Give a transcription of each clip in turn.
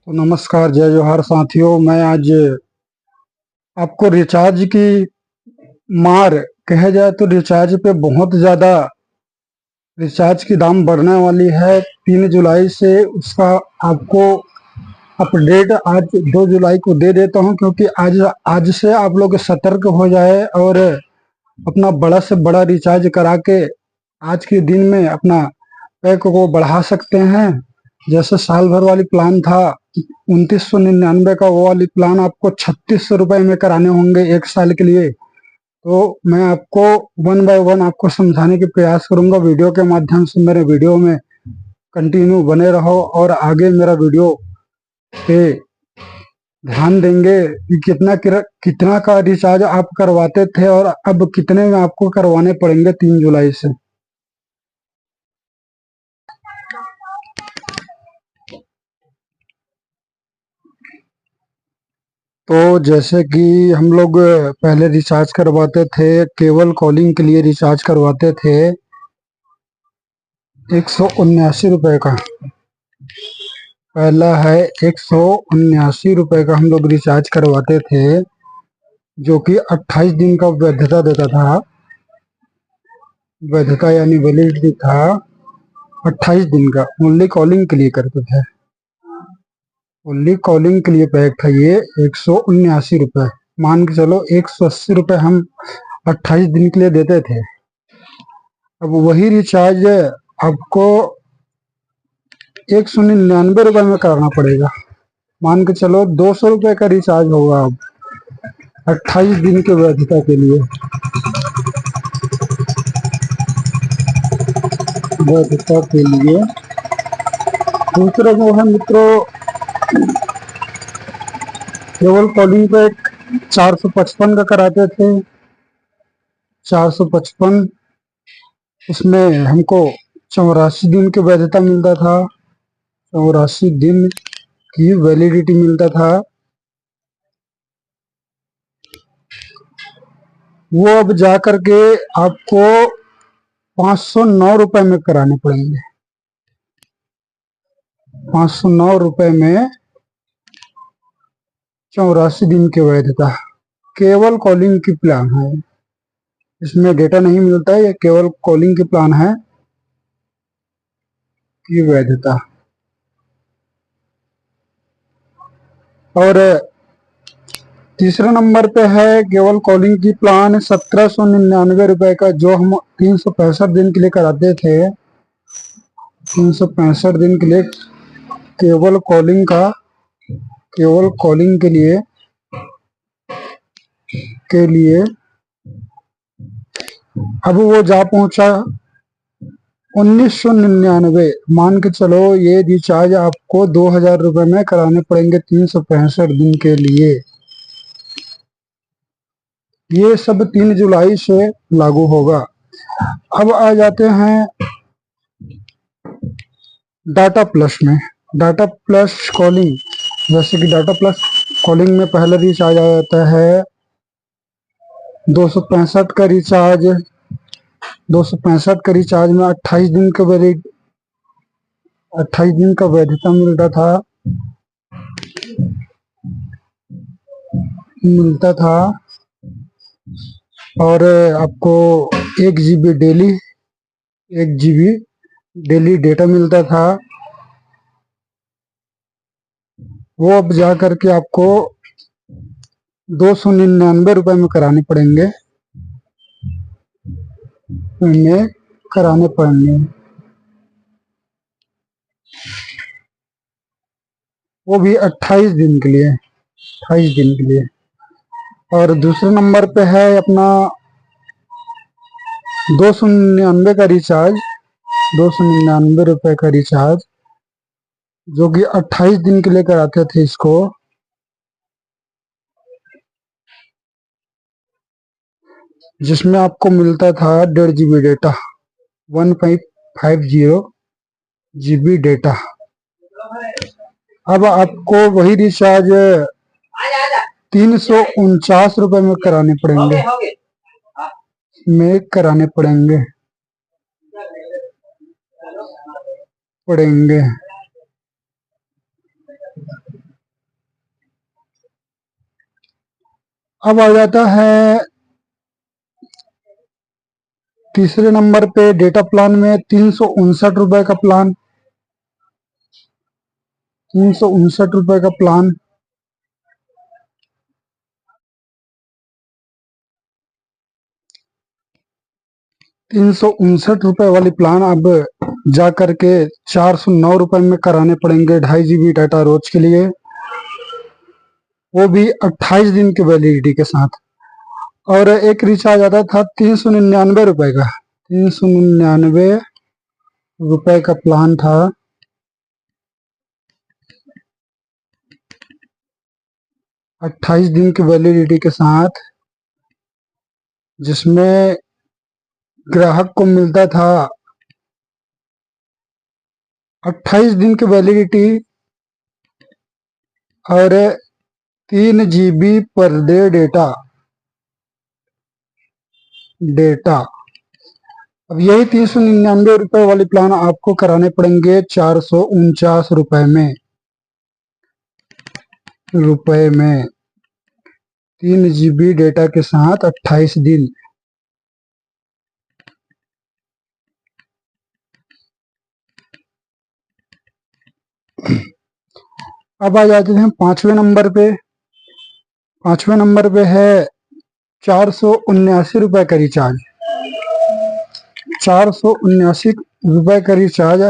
तो नमस्कार, जय जोहार साथियों। मैं आज आपको रिचार्ज की मार कहे जाए तो रिचार्ज पे बहुत ज़्यादा रिचार्ज की दाम बढ़ने वाली है 3 जुलाई से। उसका आपको अपडेट आज 2 जुलाई को दे देता हूं, क्योंकि आज आज से आप लोग सतर्क हो जाए और अपना बड़ा से बड़ा रिचार्ज करा के आज के दिन में अपना पैक को बढ़ा सकते हैं। जैसे साल भर वाली प्लान था 2999 का, वो वाली प्लान आपको 3600 रुपए में कराने होंगे 1 साल के लिए। तो मैं आपको वन बाय वन आपको समझाने के प्रयास करूंगा वीडियो के माध्यम से। मेरे वीडियो में कंटिन्यू बने रहो और आगे मेरा वीडियो पे ध्यान देंगे कि कितना का रिचार्ज आप करवाते थे और अब कितने में आपको करवाने पड़ेंगे 3 जुलाई से। तो जैसे कि हम लोग पहले रिचार्ज करवाते थे, केवल कॉलिंग के लिए रिचार्ज करवाते थे 179 रुपए का। पहला है 179 रुपए का हम लोग रिचार्ज करवाते थे, जो कि 28 दिन का वैधता देता था। वैधता यानी वैलिडिटी था 28 दिन का। ओनली कॉलिंग के लिए करते थे, ओनली कॉलिंग के लिए पैक था ये 179 रुपए। मान के चलो 180 रुपए हम 28 दिन के लिए देते थे। अब वही रिचार्ज आपको 199 रुपए में करना पड़ेगा। मान के चलो 200 रुपए का रिचार्ज होगा अब 28 दिन के वैधता के लिए। वैधता के लिए दूसरा जो है मित्रों, केवल कॉलिंग पे 455 का कराते थे। 455 उसमें हमको 84 दिन की वैधता मिलता था, 84 दिन की वैलिडिटी मिलता था। वो अब जा करके आपको 509 रुपए में कराने पड़ेंगे। 509 रुपए में 84 दिन की वैधता। केवल कॉलिंग की प्लान है, इसमें डेटा नहीं मिलता है, ये केवल कॉलिंग की प्लान है की वैधता। और तीसरे नंबर पे है केवल कॉलिंग की प्लान 1799 रुपए का, जो हम 365 दिन के लिए कराते थे। 365 दिन के लिए केवल कॉलिंग का, केवल कॉलिंग के लिए अब वो जा पहुंचा 1999। मान के चलो ये रिचार्ज आपको 2000 रुपए में कराने पड़ेंगे 365 दिन के लिए। ये सब 3 जुलाई से लागू होगा। अब आ जाते हैं डाटा प्लस में। डाटा प्लस कॉलिंग, जैसे कि डाटा प्लस कॉलिंग में पहला रिचार्ज आ जाता है 265 का रिचार्ज। 265 का रिचार्ज में 28 दिन का 28 दिन का वैधता मिलता था। और आपको 1 GB daily, 1 GB daily data मिलता था। वो अब जा करके आपको 299 रुपए में कराने पड़ेंगे, वो भी 28 दिन के लिए, 28 दिन के लिए। और दूसरे नंबर पे है अपना 299 का रिचार्ज, 299 रुपए का रिचार्ज, जो कि 28 दिन के लिए कराते थे इसको। जिसमें आपको मिलता था 1.5 GB डेटा, 1550 GB डेटा। अब आपको वही रिचार्ज 349 रुपए में कराने पड़ेंगे। अब आ जाता है तीसरे नंबर पे डेटा प्लान में 359 रुपए का प्लान। 359 रुपए का प्लान। 359 रुपए वाली प्लान अब जा करके 409 रुपए में कराने पड़ेंगे 2.5 GB डाटा रोज के लिए, वो भी 28 दिन की वैलिडिटी के साथ। और एक रिचार्ज आता था 399 रुपए का। 399 रुपए का प्लान था, 28 दिन की वैलिडिटी के साथ, जिसमें ग्राहक को मिलता था 28 दिन की वैलिडिटी और 3 GB पर डे डेटा। अब यही 399 रुपए वाली प्लान आपको कराने पड़ेंगे 449 रुपए में। 3 GB डेटा के साथ 28 दिन। अब आ जाते हैं 5वें नंबर पे। 5वें नंबर पे है 479 रुपए का रिचार्ज। 479 रुपए का रिचार्ज।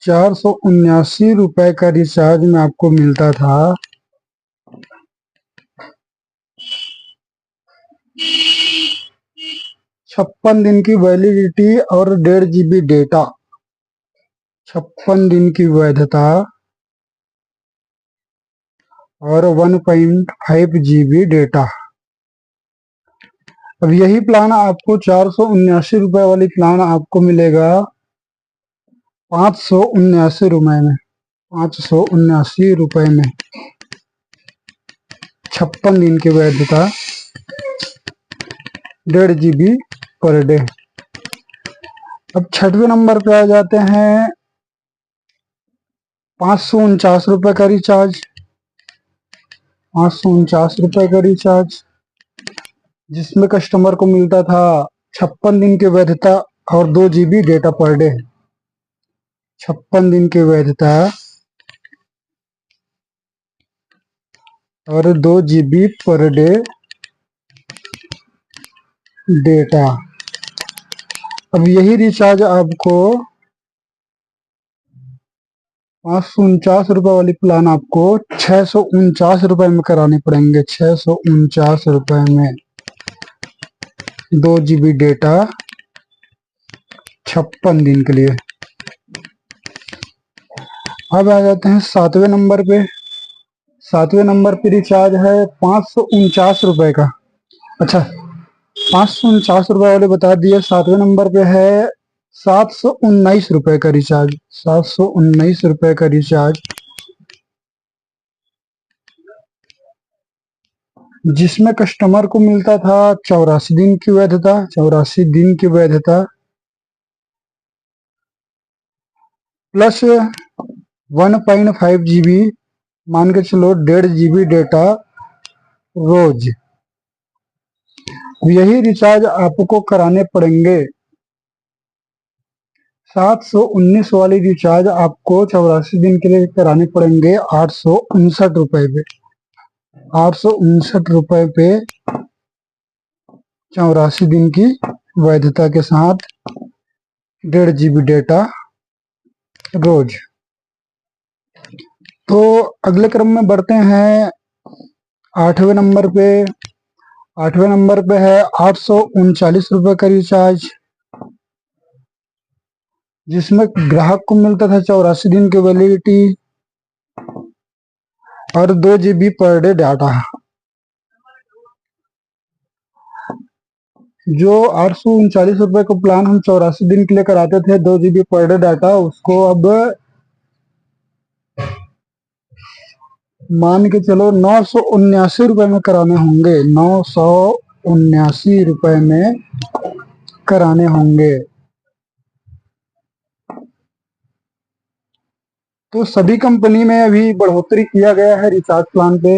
479 रुपए का रिचार्ज में आपको मिलता था 56 दिन की वैलिडिटी और 1.5 GB डेटा। 56 दिन की वैधता और 1.5 GB डेटा। अब यही प्लान आपको 479 रुपए वाली प्लान आपको मिलेगा 579 रुपए में। 579 रुपए में 56 दिन की वैधता, 1.5 GB पर डे। अब 6वें नंबर पे आ जाते हैं 549 रुपए का रिचार्ज। 549 रुपए का रिचार्ज, जिसमें कस्टमर को मिलता था 56 दिन की वैधता और 2 GB डेटा पर डे। 56 दिन की वैधता और 2 GB पर डे डेटा। अब यही रिचार्ज आपको 549 वाली प्लान आपको 649 में कराने पड़ेंगे। 649 में 2 GB डेटा 56 दिन के लिए। अब आ जाते हैं 7वें नंबर पे। 7वें नंबर पे रिचार्ज है 549 का। अच्छा, 549 वाले बता दिए। 7वें नंबर पे है 719 का रिचार्ज। 719 का रिचार्ज, जिसमें कस्टमर को मिलता था 84 दिन की वैधता। 84 दिन की वैधता प्लस 1.5 GB, मान के चलो 1.5 GB डेटा रोज। यही रिचार्ज आपको कराने पड़ेंगे 719 वाली रिचार्ज आपको 84 दिन के लिए कराने पड़ेंगे 859 पे। 859 पे 84 दिन की वैधता के साथ 1.5 GB डेटा रोज। तो अगले क्रम में बढ़ते हैं 8वें नंबर पे। 8वें नंबर पे है 839 का रिचार्ज, जिसमें ग्राहक को मिलता था 84 दिन की वैलिडिटी और 2 GB पर डे डाटा। जो 839 का प्लान हम 84 दिन के लिए कराते थे 2 GB पर डे डाटा, उसको अब मान के चलो 979 में कराने होंगे। 979 में कराने होंगे। तो सभी कंपनी में अभी बढ़ोतरी किया गया है रिचार्ज प्लान पे।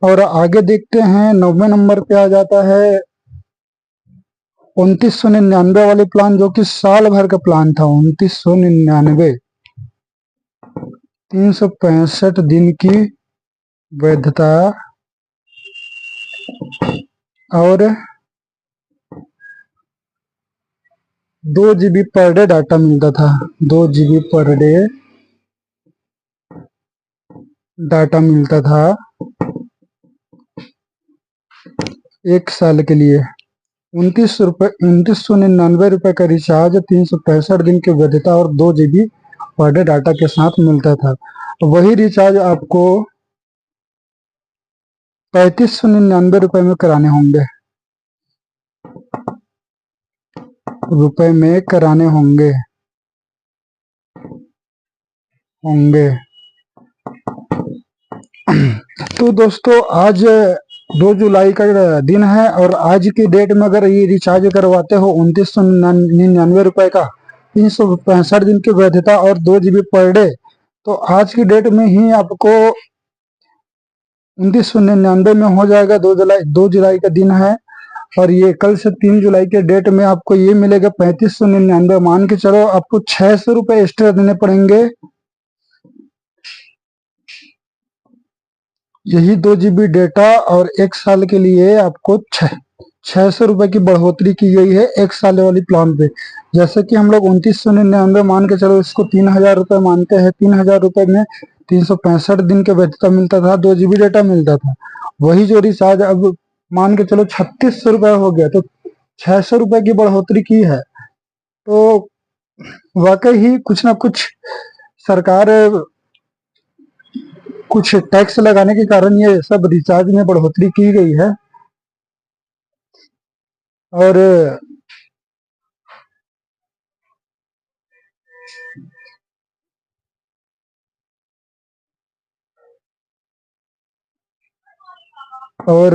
और आगे देखते हैं 9वें नंबर पे आ जाता है 2999 वाले प्लान, जो कि साल भर का प्लान था। 2999, 365 दिन की वैधता और 2 GB पर डे डाटा मिलता था। 2 GB पर डे डाटा मिलता था 1 साल के लिए। 2999 रुपए का रिचार्ज, 365 दिन की वैधता और 2 GB पर डे डाटा के साथ मिलता था। वही रिचार्ज आपको 3599 रुपए में कराने होंगे। तो दोस्तों, आज 2 जुलाई का दिन है और आज की डेट में अगर ये रिचार्ज करवाते हो 2999 रुपए का, 365 दिन की वैधता और 2 GB पर डे, तो आज की डेट में ही आपको 2999 में हो जाएगा। 2 जुलाई का दिन है और ये कल से 3 जुलाई के डेट में आपको ये मिलेगा 3599। मान के चलो आपको 600 रुपए एक्स्ट्रा देने पड़ेंगे। यही 2 GB डेटा और 1 साल के लिए आपको 600 रुपए की बढ़ोतरी की गई है 1 साल वाली प्लान पे। जैसे कि हम लोग 2999 मान के चलो, इसको 3000 रुपए मानते हैं। 3000 रुपए में 365 दिन के वैधता मिलता था, 2 GB डेटा मिलता था। वही जो रिचार्ज अब मान के चलो 3600 रुपए हो गया, तो 600 रुपए की बढ़ोतरी की है। तो वाकई ही कुछ ना कुछ सरकार कुछ टैक्स लगाने के कारण ये सब रिचार्ज में बढ़ोतरी की गई है। और और